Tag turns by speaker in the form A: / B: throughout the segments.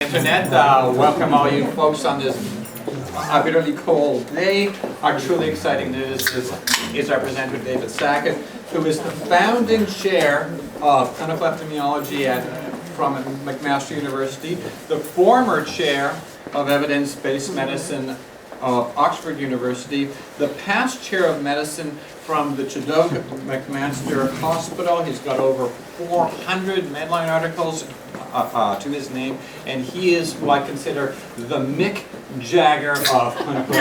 A: internet. Welcome all you folks on this bitterly cold day. Our truly exciting news is our presenter, David Sackett, who is the founding chair of clinical epidemiology from McMaster University, the former chair of evidence-based medicine of Oxford University, the past chair of medicine from the Chidok McMaster Hospital. He's got over 400 Medline articles to his name, and he is what I consider the Mick Jagger of clinical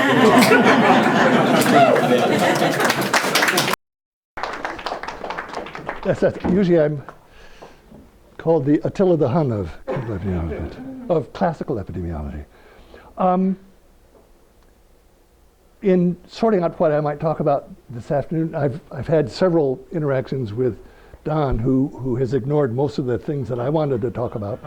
A: epidemiology.
B: Usually I'm called the Attila the Hun of classical epidemiology. In sorting out what I might talk about this afternoon, I've had several interactions with Don, who has ignored most of the things that I wanted to talk about.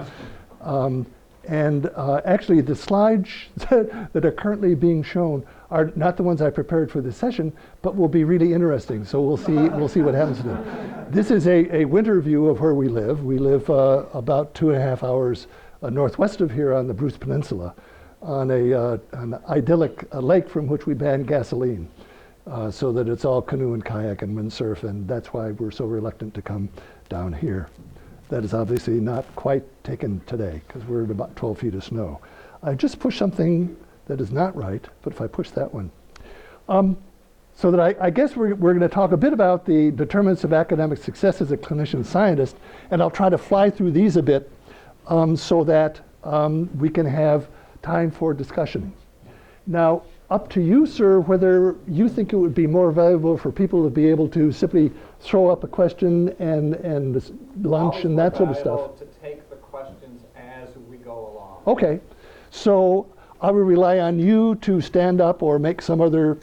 B: Actually, the slides that are currently being shown are not the ones I prepared for this session, but will be really interesting. So we'll see what happens to them. This is a winter view of where we live. We live about 2.5 hours northwest of here on the Bruce Peninsula, on an idyllic lake from which we ban gasoline, so that it's all canoe and kayak and windsurf, and that's why we're so reluctant to come down here. That is obviously not quite taken today, because we're at about 12 feet of snow. I just pushed something that is not right, but if I push that one. So that I guess we're going to talk a bit about the determinants of academic success as a clinician-scientist, and I'll try to fly through these a bit so that we can have time for discussion. Now, up to you, sir, whether you think it would be more valuable for people to be able to simply throw up a question and lunch and that sort of stuff.
A: To take the questions as we go along.
B: Okay, so I will rely on you to stand up or make some other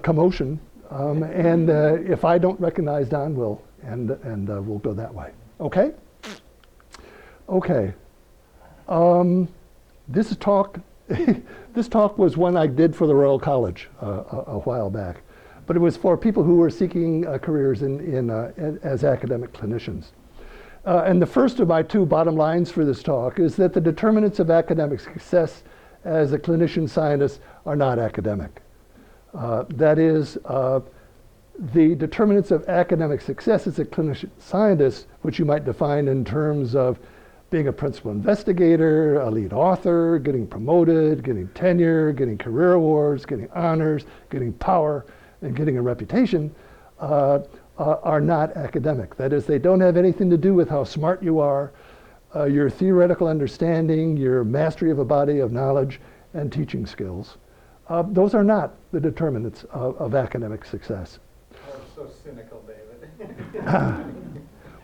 B: commotion, and if I don't recognize Don, we'll go that way. Okay. Okay. This talk was one I did for the Royal College a while back, but it was for people who were seeking careers as academic clinicians. And the first of my two bottom lines for this talk is that the determinants of academic success as a clinician-scientist are not academic. That is, the determinants of academic success as a clinician-scientist, which you might define in terms of being a principal investigator, a lead author, getting promoted, getting tenure, getting career awards, getting honors, getting power, and getting a reputation, are not academic. That is, they don't have anything to do with how smart you are, your theoretical understanding, your mastery of a body of knowledge, and teaching skills. Those are not the determinants of academic success.
A: Oh, so cynical, David.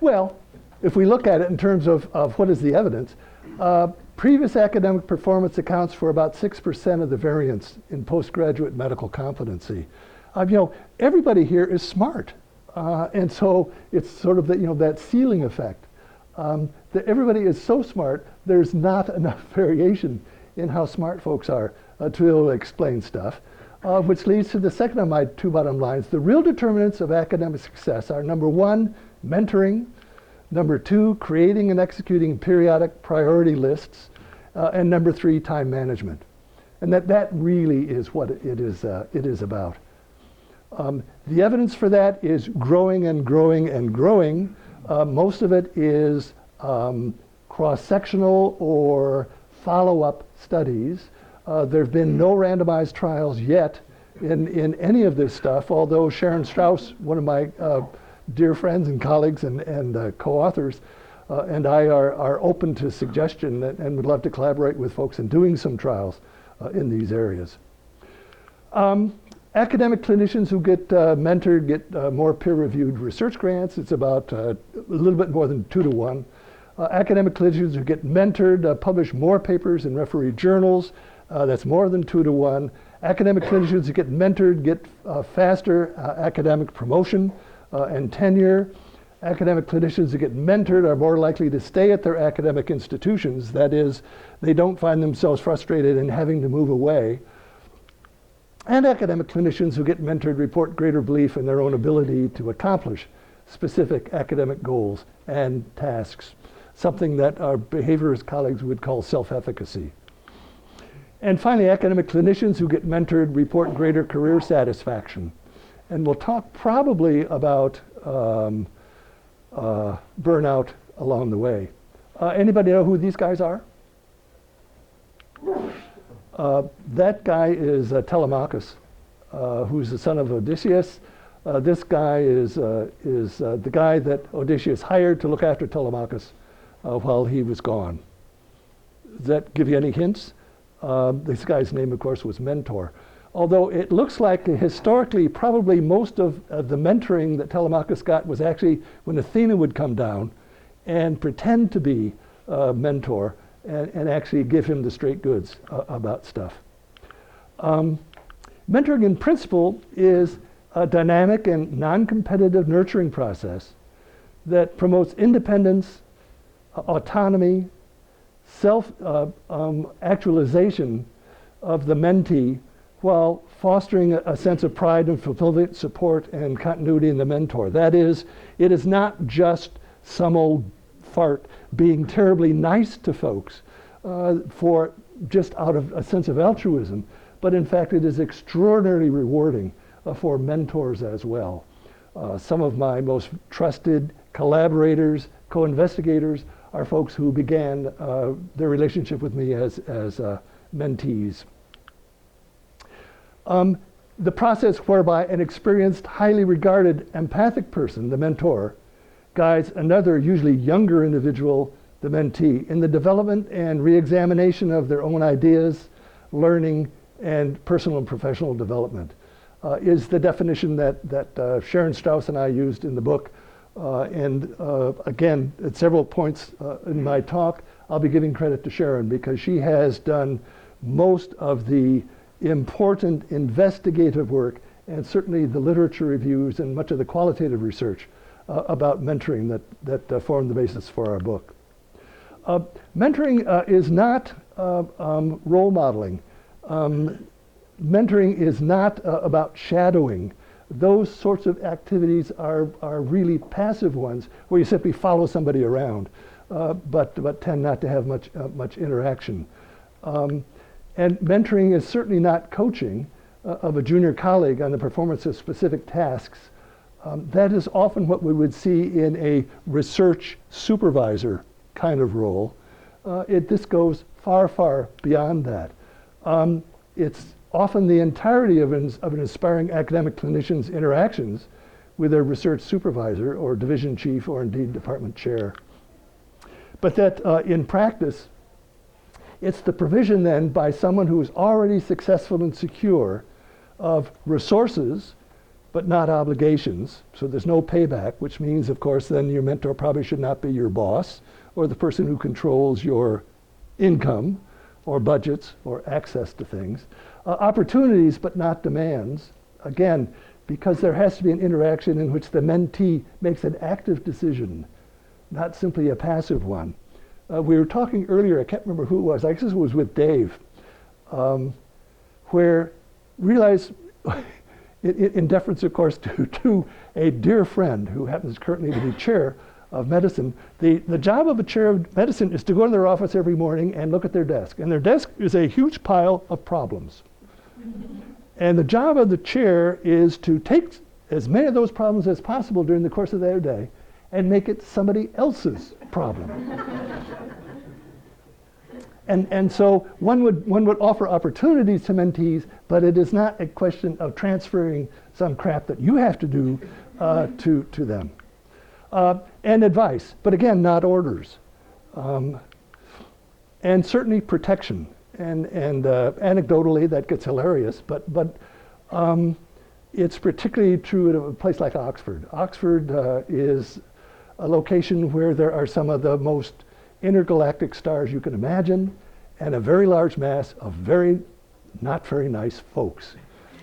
B: Well, if we look at it in terms of what is the evidence, previous academic performance accounts for about 6% of the variance in postgraduate medical competency. Everybody here is smart, and so it's sort of that ceiling effect. That everybody is so smart, there's not enough variation in how smart folks are to be able to explain stuff, which leads to the second of my two bottom lines. The real determinants of academic success are, number one, mentoring, number two, creating and executing periodic priority lists, and number three, time management. And that really is what it is about. The evidence for that is growing and growing and growing. Most of it is cross-sectional or follow-up studies. There have been no randomized trials yet in any of this stuff, although Sharon Strauss, one of my dear friends and colleagues and co-authors, and I are open to suggestion and would love to collaborate with folks in doing some trials in these areas. Academic clinicians who get mentored get more peer-reviewed research grants. It's about a little bit more than 2 to 1. Academic clinicians who get mentored publish more papers in refereed journals. That's more than 2 to 1. Academic clinicians who get mentored get faster academic promotion and tenure. Academic clinicians who get mentored are more likely to stay at their academic institutions. That is, they don't find themselves frustrated in having to move away. And academic clinicians who get mentored report greater belief in their own ability to accomplish specific academic goals and tasks something that our behaviorist colleagues would call self-efficacy. And finally, academic clinicians who get mentored report greater career satisfaction. And we'll talk probably about burnout along the way. Anybody know who these guys are? That guy is Telemachus, who's the son of Odysseus. This guy is the guy that Odysseus hired to look after Telemachus while he was gone. Does that give you any hints? This guy's name, of course, was Mentor. Although it looks like historically, probably most of the mentoring that Telemachus got was actually when Athena would come down and pretend to be a mentor and actually give him the straight goods about stuff. Mentoring in principle is a dynamic and non-competitive nurturing process that promotes independence, autonomy, self-actualization of the mentee while fostering a sense of pride and fulfillment, support, and continuity in the mentor. That is, it is not just some old fart being terribly nice to folks for just out of a sense of altruism, but in fact it is extraordinarily rewarding for mentors as well. Some of my most trusted collaborators, co-investigators, are folks who began their relationship with me as mentees. The process whereby an experienced, highly regarded, empathic person, the mentor, guides another, usually younger individual, the mentee, in the development and re-examination of their own ideas, learning, and personal and professional development, is the definition that Sharon Strauss and I used in the book. Again, at several points in my talk, I'll be giving credit to Sharon because she has done most of the important investigative work and certainly the literature reviews and much of the qualitative research about mentoring that formed the basis for our book. Mentoring is not role modeling. Mentoring is not about shadowing. Those sorts of activities are really passive ones where you simply follow somebody around, but tend not to have much interaction. And mentoring is certainly not coaching of a junior colleague on the performance of specific tasks. That is often what we would see in a research supervisor kind of role. This goes far, far beyond that. It's often the entirety of an aspiring academic clinician's interactions with their research supervisor or division chief or indeed department chair. But that in practice, it's the provision then by someone who is already successful and secure of resources, but not obligations. So there's no payback, which means, of course, then your mentor probably should not be your boss or the person who controls your income or budgets or access to things. Opportunities, but not demands. Again, because there has to be an interaction in which the mentee makes an active decision, not simply a passive one. We were talking earlier, I can't remember who it was, I guess it was with Dave, where realize, in deference of course to a dear friend who happens currently to be chair of medicine, the job of a chair of medicine is to go to their office every morning and look at their desk. And their desk is a huge pile of problems. And the job of the chair is to take as many of those problems as possible during the course of their day and make it somebody else's problem. And so one would offer opportunities to mentees, but it is not a question of transferring some crap that you have to do to them. And advice, but again, not orders. And certainly protection. And anecdotally, that gets hilarious, but it's particularly true at a place like Oxford. Oxford is a location where there are some of the most intergalactic stars you can imagine, and a very large mass of very not very nice folks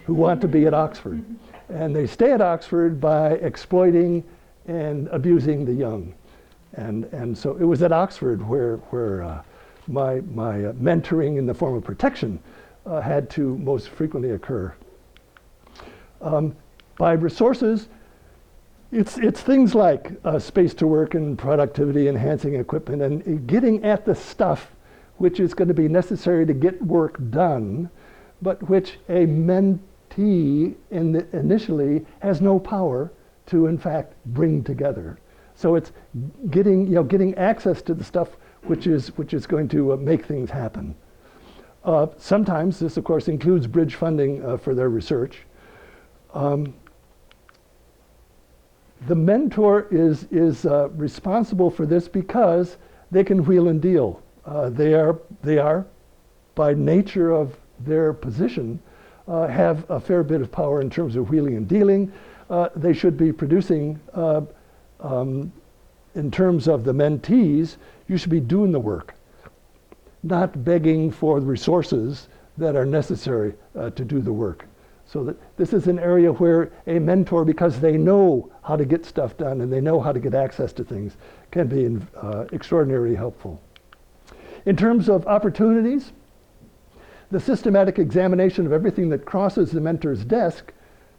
B: who want to be at Oxford. And they stay at Oxford by exploiting and abusing the young. And so it was at Oxford where my mentoring in the form of protection had to most frequently occur. By resources, It's things like space to work and productivity enhancing equipment and getting at the stuff which is going to be necessary to get work done, but which a mentee initially has no power to in fact bring together. So it's getting access to the stuff which is going to make things happen. Sometimes this, of course, includes bridge funding for their research. The mentor is responsible for this because they can wheel and deal. They are, by nature of their position, have a fair bit of power in terms of wheeling and dealing. They should be producing, in terms of the mentees, you should be doing the work, not begging for the resources that are necessary to do the work. So that this is an area where a mentor, because they know how to get stuff done and they know how to get access to things, can be extraordinarily helpful. In terms of opportunities, the systematic examination of everything that crosses the mentor's desk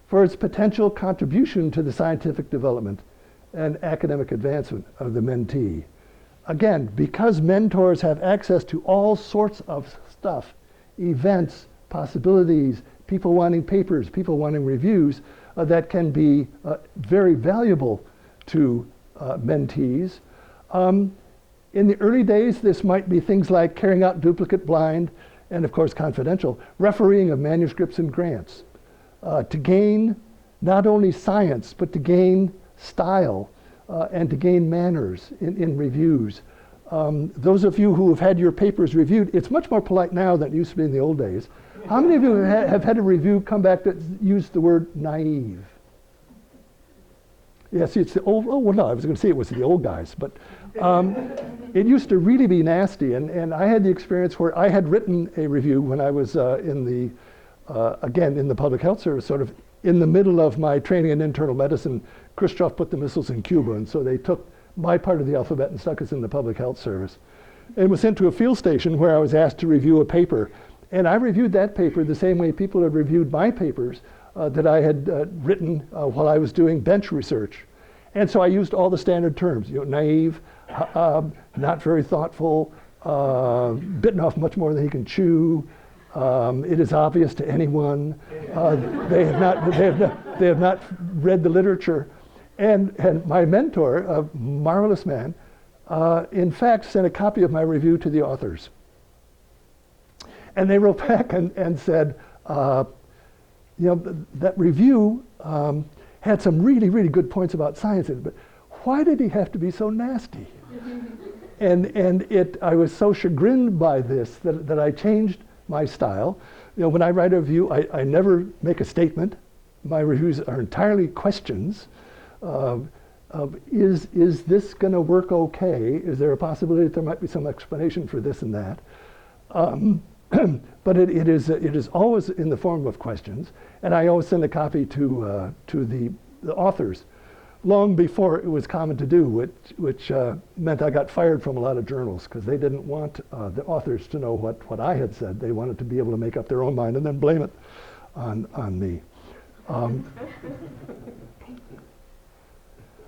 B: for its potential contribution to the scientific development and academic advancement of the mentee. Again, because mentors have access to all sorts of stuff, events, possibilities, people wanting papers, people wanting reviews, that can be very valuable to mentees. In the early days, this might be things like carrying out duplicate, blind, and of course confidential, refereeing of manuscripts and grants, to gain not only science, but to gain style and to gain manners in reviews. Those of you who have had your papers reviewed, it's much more polite now than it used to be in the old days. How many of you have had a review come back that used the word naive? Yeah, see, it's the old, oh, well, no, I was going to say it was the old guys, but it used to really be nasty. And I had the experience where I had written a review when I was in the public health service, sort of in the middle of my training in internal medicine. Khrushchev put the missiles in Cuba, and so they took my part of the alphabet and stuck us in the public health service. And was sent to a field station where I was asked to review a paper. And I reviewed that paper the same way people had reviewed my papers that I had written while I was doing bench research. And so I used all the standard terms, naive, not very thoughtful, bitten off much more than he can chew. It is obvious to anyone. They have not read the literature. And my mentor, a marvelous man, in fact sent a copy of my review to the authors. And they wrote back and said, that review had some really, really good points about science in it, but why did he have to be so nasty? And I was so chagrined by this that I changed my style. When I write a review, I never make a statement. My reviews are entirely questions. Is this going to work okay? Is there a possibility that there might be some explanation for this and that? But it is always in the form of questions, and I always send a copy to the authors, long before it was common to do, which meant I got fired from a lot of journals because they didn't want the authors to know what I had said. They wanted to be able to make up their own mind and then blame it on me.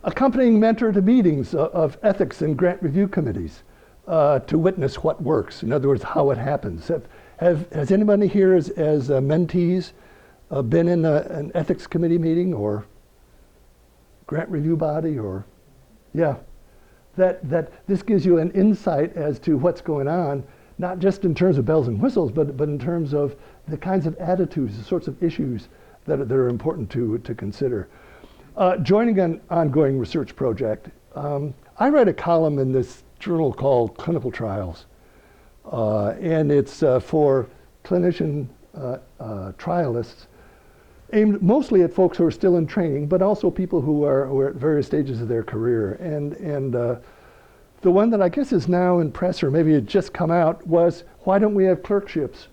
B: Accompanying mentor to meetings of ethics and grant review committees to witness what works. In other words, how it happens. Has anybody here as mentees been in an ethics committee meeting or grant review body or, yeah. That this gives you an insight as to what's going on, not just in terms of bells and whistles, but in terms of the kinds of attitudes, the sorts of issues that are important to consider. Joining an ongoing research project, I write a column in this journal called Clinical Trials, and it's for clinician trialists, aimed mostly at folks who are still in training, but also people who are at various stages of their career. And the one that I guess is now in press, or maybe it just come out, was why don't we have clerkships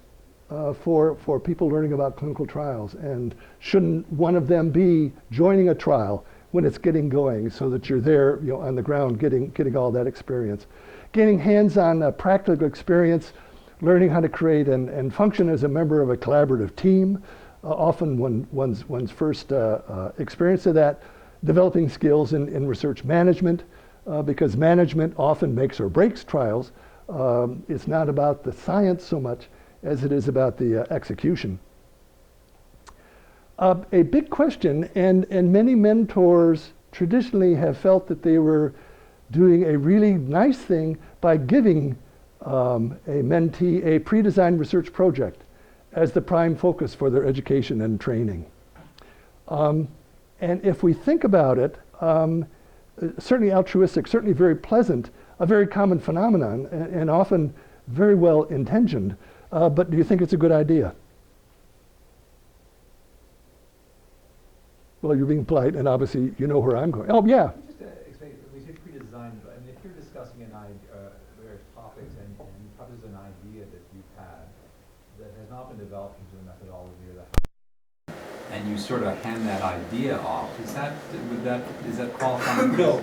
B: for people learning about clinical trials? And shouldn't one of them be joining a trial when it's getting going, so that you're there, on the ground, getting all that experience, gaining hands-on practical experience, learning how to create and function as a member of a collaborative team. Often one's first experience of that developing skills in research management, because management often makes or breaks trials. It's not about the science so much as it is about the execution. A big question, and many mentors traditionally have felt that they were doing a really nice thing by giving a mentee a pre-designed research project as the prime focus for their education and training. And if we think about it, certainly altruistic, certainly very pleasant, a very common phenomenon, and often very well intentioned. But do you think it's a good idea? Well, you're being polite, and obviously you know where I'm going. Oh, yeah.
C: Just to explain, we say pre-designed, but I mean, if you're discussing an various topics and probably there's an idea that you've had that has not been developed into a methodology or that, and you sort of hand that idea off, is that qualifying?
B: No.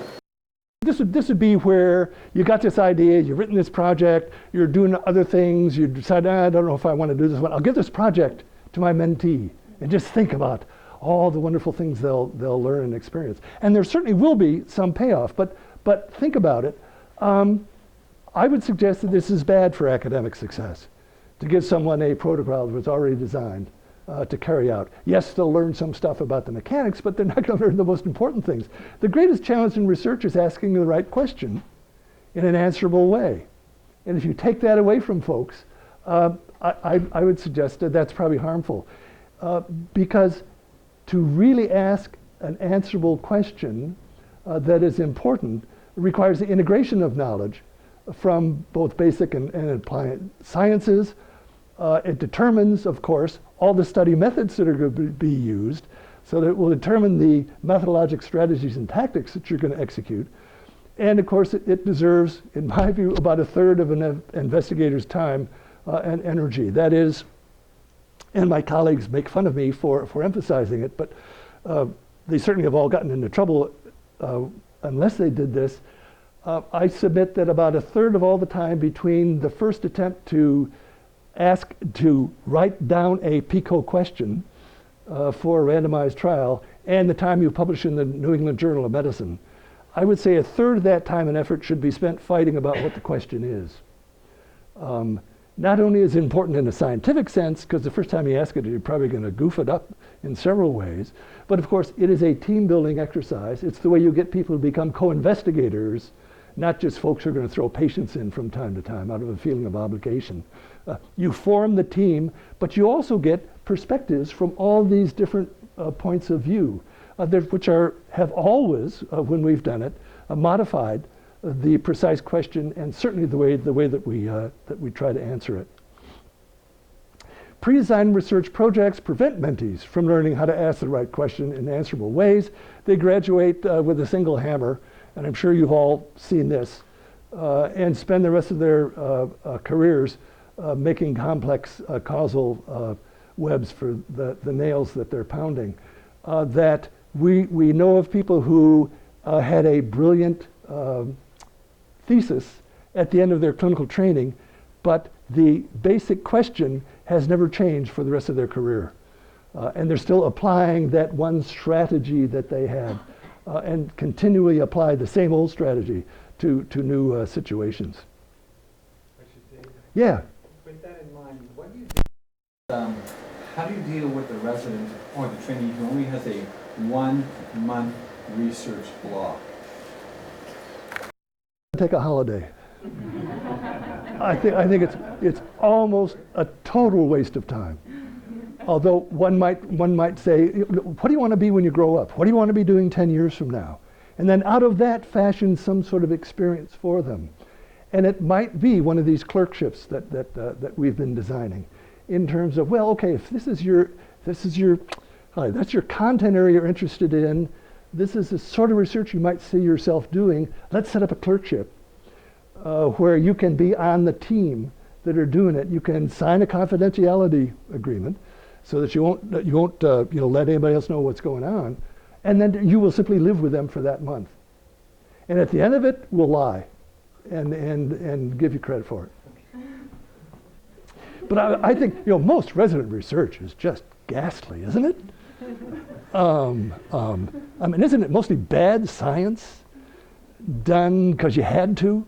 B: This would be where you got this idea, you've written this project, you're doing other things, you decide, I don't know if I want to do this one. I'll give this project to my mentee and just think about all the wonderful things they'll learn and experience. And there certainly will be some payoff, but think about it. I would suggest that this is bad for academic success, to give someone a protocol that was already designed to carry out. Yes, they'll learn some stuff about the mechanics, but they're not going to learn the most important things. The greatest challenge in research is asking the right question in an answerable way. And if you take that away from folks, I would suggest that that's probably harmful. Because to really ask an answerable question that is important requires the integration of knowledge from both basic and applied sciences. It determines, of course, all the study methods that are going to be used, so that it will determine the methodologic strategies and tactics that you're going to execute. And of course, it deserves, in my view, about a third of an investigator's time and energy. That is, and my colleagues make fun of me for emphasizing it, but they certainly have all gotten into trouble unless they did this. I submit that about a third of all the time between the first attempt to write down a PICO question for a randomized trial and the time you publish in the New England Journal of Medicine, I would say a third of that time and effort should be spent fighting about what the question is. Not only is it important in a scientific sense, because the first time you ask it, you're probably going to goof it up in several ways, but of course it is a team-building exercise. It's the way you get people to become co-investigators, not just folks who are going to throw patients in from time to time out of a feeling of obligation. You form the team, but you also get perspectives from all these different points of view, which have always, when we've done it, modified the precise question and certainly the way that we try to answer it. Pre-designed research projects prevent mentees from learning how to ask the right question in answerable ways. They graduate with a single hammer, and I'm sure you've all seen this, and spend the rest of their careers making complex causal webs for the nails that they're pounding. That we know of people who had a brilliant thesis at the end of their clinical training, but the basic question has never changed for the rest of their career. And they're still applying that one strategy that they had and continually apply the same old strategy to new situations. Yeah.
C: With that in mind, what do you do? How do you deal with the resident or the trainee who only has a 1 month research block?
B: Take a holiday. I think it's almost a total waste of time. Although one might say, what do you want to be when you grow up? What do you want to be doing 10 years from now? And then out of that fashion some sort of experience for them. And it might be one of these clerkships that we've been designing in terms of, well, okay, if that's your content area you're interested in, this is the sort of research you might see yourself doing, let's set up a clerkship where you can be on the team that are doing it. You can sign a confidentiality agreement so that you won't let anybody else know what's going on, and then you will simply live with them for that month. And at the end of it, we'll lie and give you credit for it. But I think most resident research is just ghastly, isn't it? I mean, isn't it mostly bad science done because you had to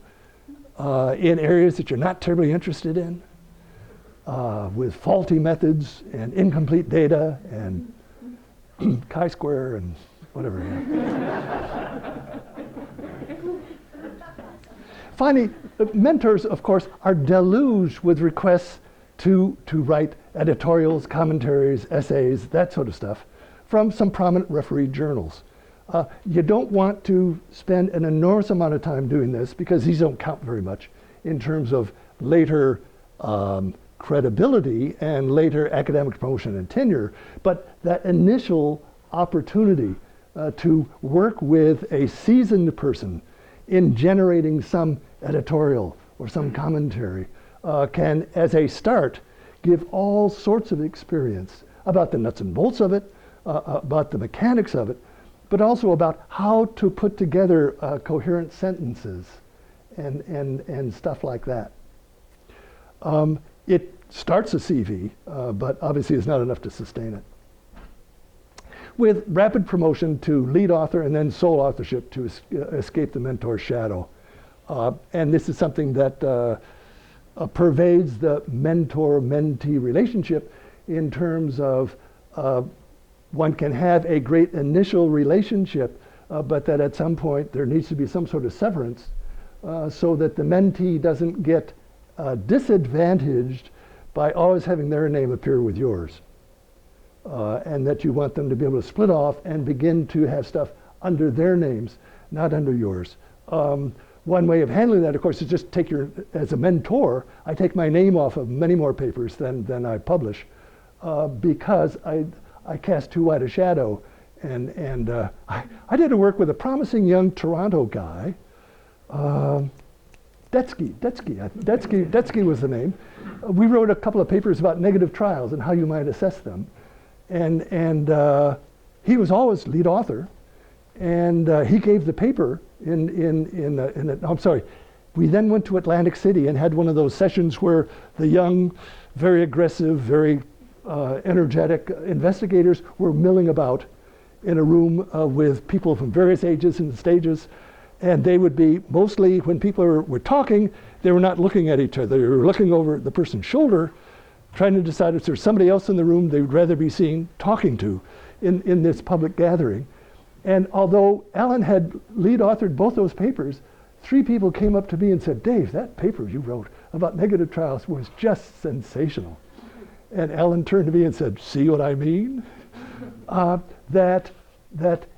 B: in areas that you're not terribly interested in, with faulty methods and incomplete data and chi-square and whatever. Finally, mentors, of course, are deluged with requests to write editorials, commentaries, essays, that sort of stuff, from some prominent refereed journals. You don't want to spend an enormous amount of time doing this because these don't count very much in terms of later credibility and later academic promotion and tenure, but that initial opportunity to work with a seasoned person in generating some editorial or some commentary can, as a start, give all sorts of experience about the nuts and bolts of it, about the mechanics of it, but also about how to put together coherent sentences and stuff like that. It starts a CV, but obviously is not enough to sustain it. With rapid promotion to lead author and then sole authorship to escape the mentor's shadow. And this is something that pervades the mentor-mentee relationship in terms of one can have a great initial relationship, but that at some point there needs to be some sort of severance so that the mentee doesn't get disadvantaged by always having their name appear with yours. And that you want them to be able to split off and begin to have stuff under their names, not under yours. One way of handling that, of course, is just take as a mentor, I take my name off of many more papers than I publish because I cast too wide a shadow. And I did a work with a promising young Toronto guy, Detsky was the name. We wrote a couple of papers about negative trials and how you might assess them. And he was always lead author, and he gave the paper I'm sorry. We then went to Atlantic City and had one of those sessions where the young, very aggressive, very energetic investigators were milling about in a room with people from various ages and stages. And they would be, mostly when people were talking, they were not looking at each other. They were looking over the person's shoulder, trying to decide if there's somebody else in the room they would rather be seen talking to in this public gathering. And although Alan had lead authored both those papers, 3 people came up to me and said, "Dave, that paper you wrote about negative trials was just sensational." And Alan turned to me and said, "See what I mean?" That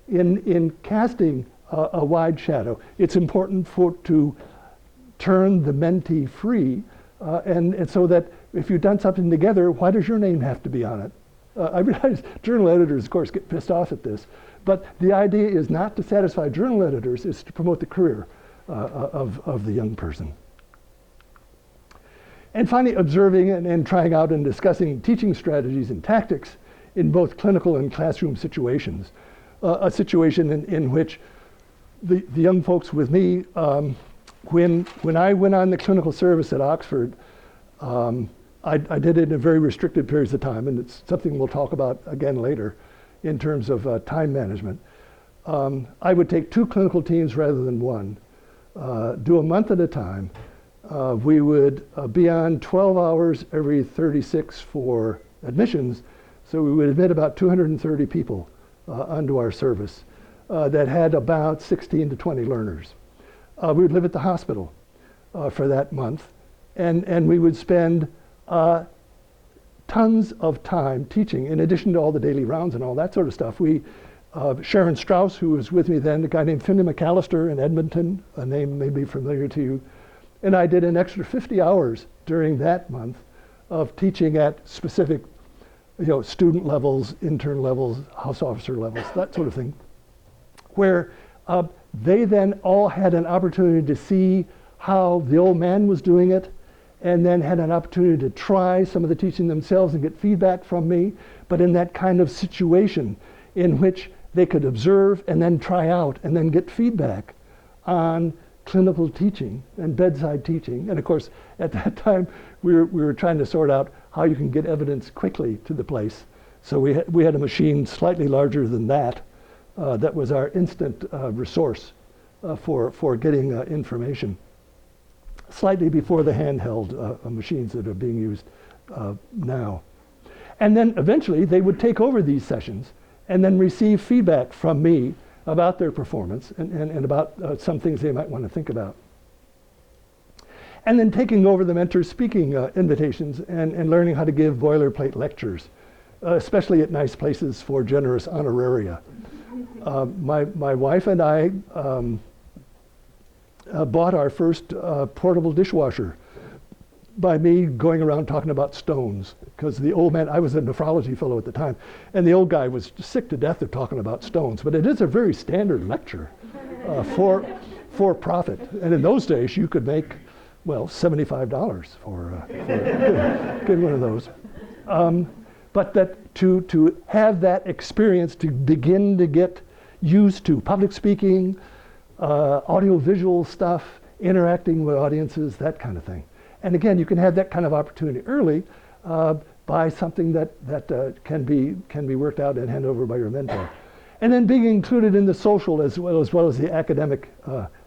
B: in casting a wide shadow, it's important to turn the mentee free, and so that if you've done something together, why does your name have to be on it? I realize journal editors, of course, get pissed off at this, but the idea is not to satisfy journal editors, it's to promote the career of the young person. And finally, observing and trying out and discussing teaching strategies and tactics in both clinical and classroom situations. A situation in which the young folks with me, when I went on the clinical service at Oxford, I did it in very restricted periods of time, and it's something we'll talk about again later in terms of time management. I would take 2 clinical teams rather than 1, do a month at a time. We would be on 12 hours every 36 for admissions, so we would admit about 230 people onto our service that had about 16 to 20 learners. We would live at the hospital for that month, and we would spend tons of time teaching in addition to all the daily rounds and all that sort of stuff. Sharon Strauss, who was with me then, a guy named Finley McAllister in Edmonton, a name may be familiar to you, and I did an extra 50 hours during that month of teaching at specific student levels, intern levels, house officer levels, that sort of thing, where they then all had an opportunity to see how the old man was doing it, and then had an opportunity to try some of the teaching themselves and get feedback from me, but in that kind of situation in which they could observe and then try out and then get feedback on clinical teaching and bedside teaching. And of course, at that time, we were trying to sort out how you can get evidence quickly to the place So we had a machine slightly larger than that that was our instant resource for getting information, slightly before the handheld machines that are being used now. And then eventually they would take over these sessions and then receive feedback from me about their performance and about some things they might want to think about. And then taking over the mentor's speaking invitations and learning how to give boilerplate lectures, especially at nice places for generous honoraria. My wife and I bought our first portable dishwasher by me going around talking about stones, because the old man, I was a nephrology fellow at the time, and the old guy was sick to death of talking about stones. But it is a very standard lecture for profit. And in those days, you could make, well, $75 for get one of those. But that to have that experience, to begin to get used to public speaking, audio-visual stuff, interacting with audiences, that kind of thing. And again, you can have that kind of opportunity early by something that can be worked out and handed over by your mentor. And then being included in the social as well as the academic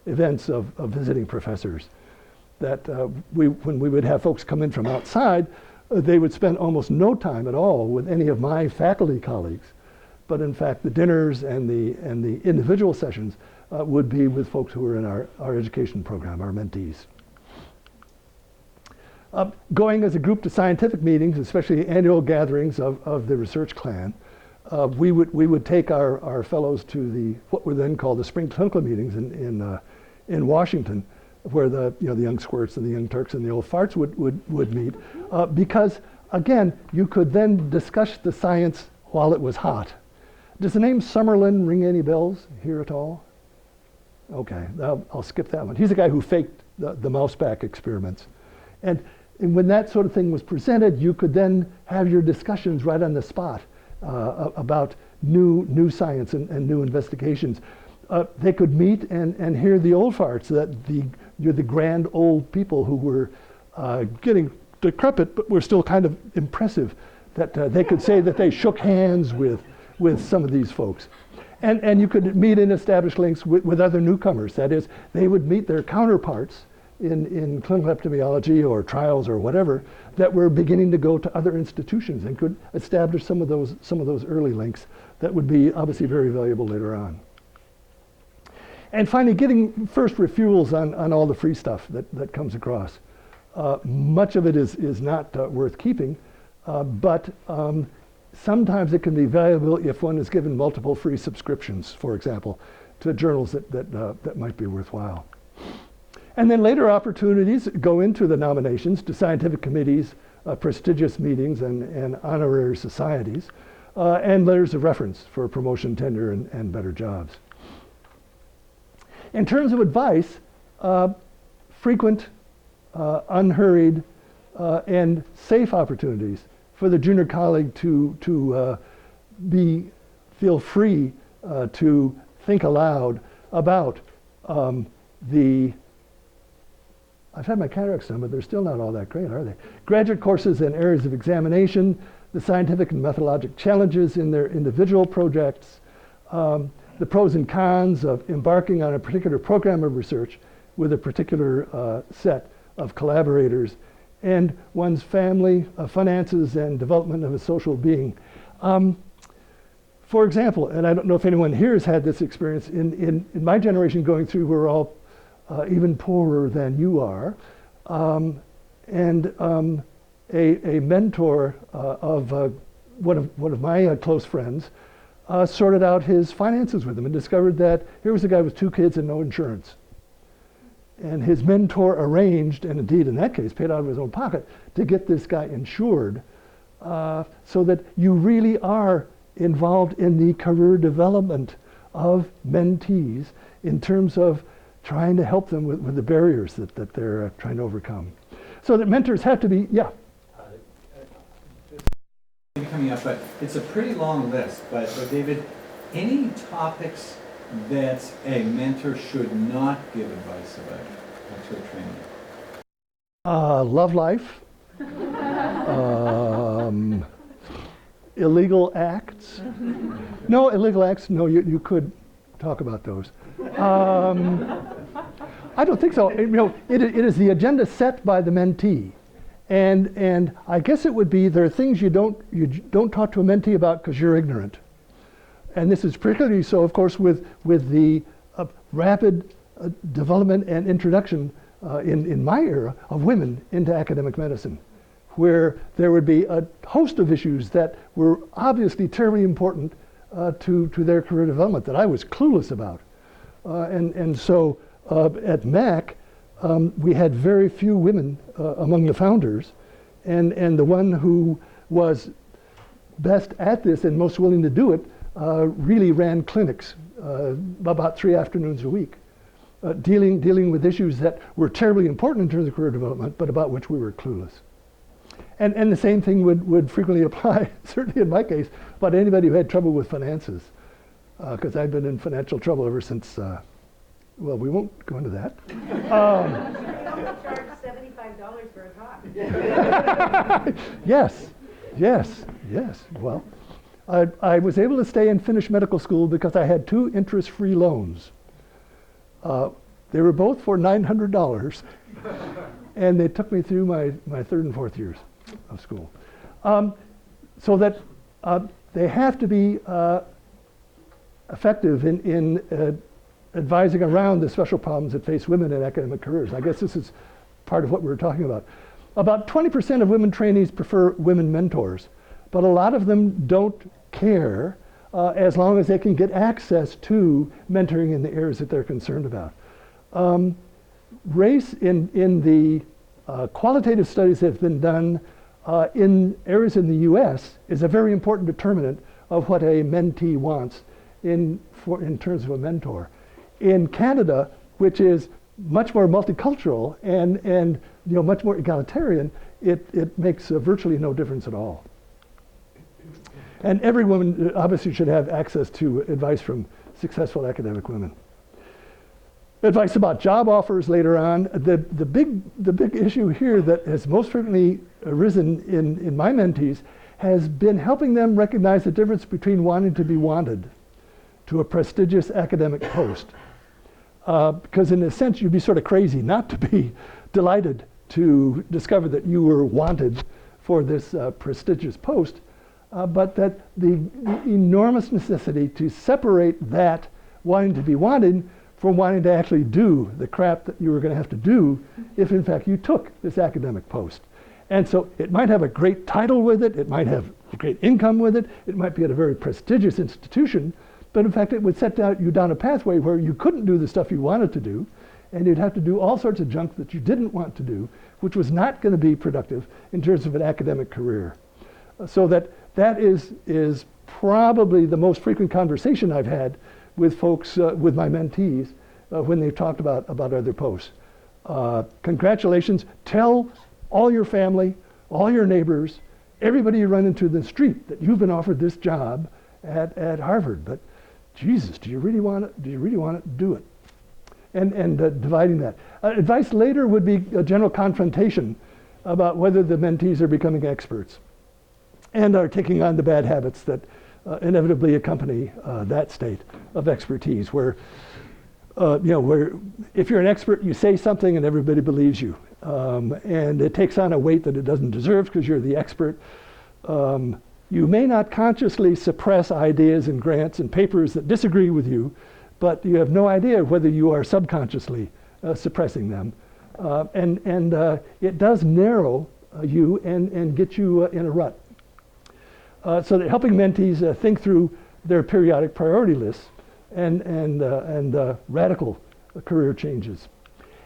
B: events of visiting professors. That when we would have folks come in from outside, they would spend almost no time at all with any of my faculty colleagues. But in fact, the dinners and the individual sessions would be with folks who were in our education program, our mentees. Going as a group to scientific meetings, especially annual gatherings of the research clan, we would take our fellows to what were then called the spring clinical meetings in Washington, where the young squirts and the young Turks and the old farts would meet, because again, you could then discuss the science while it was hot. Does the name Summerlin ring any bells here at all? Okay, I'll skip that one. He's the guy who faked the mouse back experiments. And when that sort of thing was presented, you could then have your discussions right on the spot about new science and new investigations. They could meet and hear the old farts, you're the grand old people who were getting decrepit, but were still kind of impressive, that they could say that they shook hands with some of these folks. And you could meet and establish links with other newcomers. That is, they would meet their counterparts in clinical epidemiology or trials or whatever that were beginning to go to other institutions and could establish some of those early links that would be obviously very valuable later on. And finally, getting first refuels on all the free stuff that comes across. Much of it is not worth keeping, but sometimes it can be valuable if one is given multiple free subscriptions, for example, to journals that might be worthwhile. And then later opportunities go into the nominations to scientific committees, prestigious meetings, and honorary societies, and letters of reference for promotion, tenure, and better jobs. In terms of advice, frequent, unhurried, and safe opportunities for the junior colleague to feel free to think aloud about I've had my cataracts done, but they're still not all that great, are they? Graduate courses and areas of examination, the scientific and methodologic challenges in their individual projects, the pros and cons of embarking on a particular program of research with a particular set of collaborators, and one's family, finances, and development of a social being. For example, and I don't know if anyone here has had this experience, in my generation going through, we're all even poorer than you are, and a mentor of one of my close friends sorted out his finances with him and discovered that here was a guy with 2 kids and no insurance. And his mentor arranged, and indeed in that case paid out of his own pocket, to get this guy insured, so that you really are involved in the career development of mentees in terms of trying to help them with the barriers that they're trying to overcome. So that mentors have to be, yeah.
C: Coming up, but it's a pretty long list. But David, any topics that a mentor should not give advice about to a trainee?
B: Love life, illegal acts. No, illegal acts, no, you could talk about those. I don't think so. It is the agenda set by the mentee. And I guess it would be there are things you don't talk to a mentee about because you're ignorant. And this is particularly so, of course, with the rapid development and introduction in my era of women into academic medicine, where there would be a host of issues that were obviously terribly important to their career development that I was clueless about. And so at MAC, we had very few women among the founders, and the one who was best at this and most willing to do it really ran clinics about 3 afternoons a week, dealing with issues that were terribly important in terms of career development, but about which we were clueless. And the same thing would frequently apply, certainly in my case, about anybody who had trouble with finances, because I've been in financial trouble ever since, well, we won't go into that.
D: You only charge $75 for a talk.
B: Yes. Well, I was able to stay and finish medical school because I had 2 interest-free loans. They were both for $900, and they took me through my 3rd and 4th years of school. So that they have to be effective in advising around the special problems that face women in academic careers. I guess this is part of what we were talking about. About 20% of women trainees prefer women mentors, but a lot of them don't care as long as they can get access to mentoring in the areas that they're concerned about. Race in the qualitative studies that have been done in areas in the US is a very important determinant of what a mentee wants in terms of a mentor. In Canada, which is much more multicultural and much more egalitarian, it makes virtually no difference at all. And every woman obviously should have access to advice from successful academic women. Advice about job offers later on. The big issue here that has most frequently arisen in my mentees has been helping them recognize the difference between wanting to be wanted to a prestigious academic post. Because in a sense, you'd be sort of crazy not to be delighted to discover that you were wanted for this prestigious post, but that the enormous necessity to separate that wanting to be wanted from wanting to actually do the crap that you were going to have to do if in fact you took this academic post. And so it might have a great title with it, it might have a great income with it, it might be at a very prestigious institution, but in fact it would set you down a pathway where you couldn't do the stuff you wanted to do, and you'd have to do all sorts of junk that you didn't want to do, which was not going to be productive in terms of an academic career. So that is probably the most frequent conversation I've had with folks, with my mentees, when they've talked about other posts. Congratulations, tell all your family, all your neighbors, everybody you run into in the street that you've been offered this job at Harvard. But Jesus, do you really want it? Do you really want to do it? And dividing that. Advice later would be a general confrontation about whether the mentees are becoming experts and are taking on the bad habits that inevitably accompany that state of expertise, where where if you're an expert, you say something and everybody believes you, and it takes on a weight that it doesn't deserve because you're the expert. You may not consciously suppress ideas and grants and papers that disagree with you, but you have no idea whether you are subconsciously suppressing them. And it does narrow you and get you in a rut. So that helping mentees think through their periodic priority lists and radical career changes.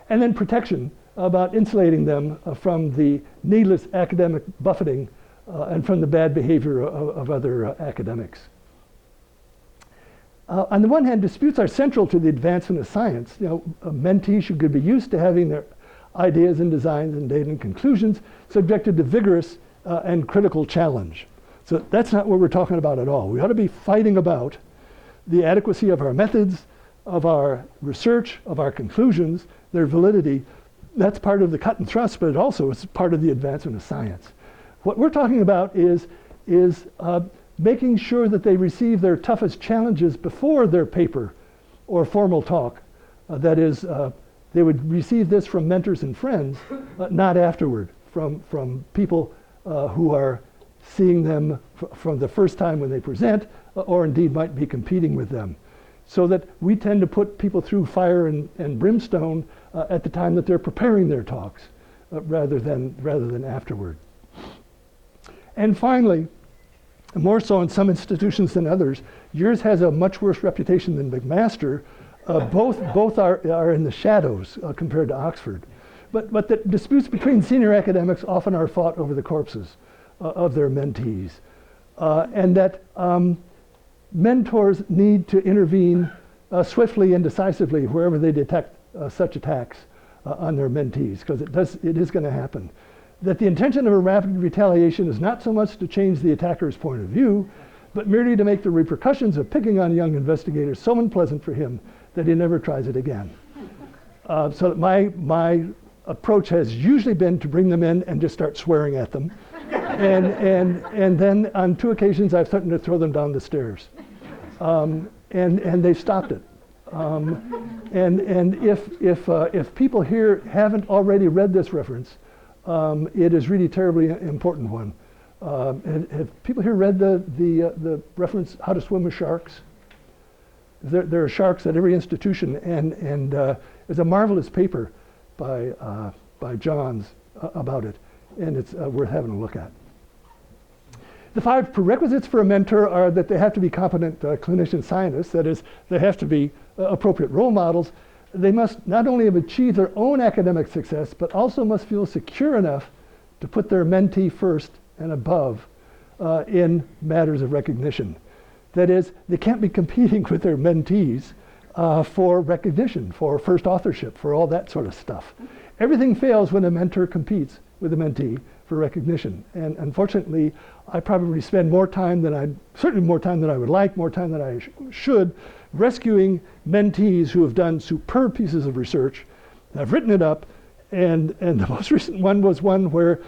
B: And then protection, about insulating them from the needless academic buffeting and from the bad behavior of other academics. On the one hand, disputes are central to the advancement of science. Mentees should be used to having their ideas and designs and data and conclusions subjected to vigorous and critical challenge. So that's not what we're talking about at all. We ought to be fighting about the adequacy of our methods, of our research, of our conclusions, their validity. That's part of the cut and thrust, but it also is part of the advancement of science. What we're talking about is making sure that they receive their toughest challenges before their paper or formal talk. That is, they would receive this from mentors and friends, not afterward, from people who are seeing them from the first time when they present, or indeed might be competing with them. So that we tend to put people through fire and brimstone at the time that they're preparing their talks, rather than afterward. And finally, more so in some institutions than others, yours has a much worse reputation than McMaster. Both are in the shadows compared to Oxford. But the disputes between senior academics often are fought over the corpses of their mentees. And that mentors need to intervene swiftly and decisively wherever they detect such attacks on their mentees, because it is going to happen. That the intention of a rapid retaliation is not so much to change the attacker's point of view, but merely to make the repercussions of picking on young investigators so unpleasant for him that he never tries it again. So that my approach has usually been to bring them in and just start swearing at them. And then on 2 occasions I've threatened to throw them down the stairs. And they've stopped it. And if people here haven't already read this reference, it is really terribly important one. Have people here read the reference, How to Swim with Sharks? There are sharks at every institution, and there's a marvelous paper by Johns about it, and it's worth having a look at. The 5 prerequisites for a mentor are that they have to be competent clinician-scientists, that is, they have to be appropriate role models. They must not only have achieved their own academic success, but also must feel secure enough to put their mentee first and above in matters of recognition. That is, they can't be competing with their mentees for recognition, for first authorship, for all that sort of stuff. Everything fails when a mentor competes with a mentee for recognition. And unfortunately, I probably spend certainly more time than I would like, more time than I should, rescuing mentees who have done superb pieces of research, have written it up, and the most recent one was one where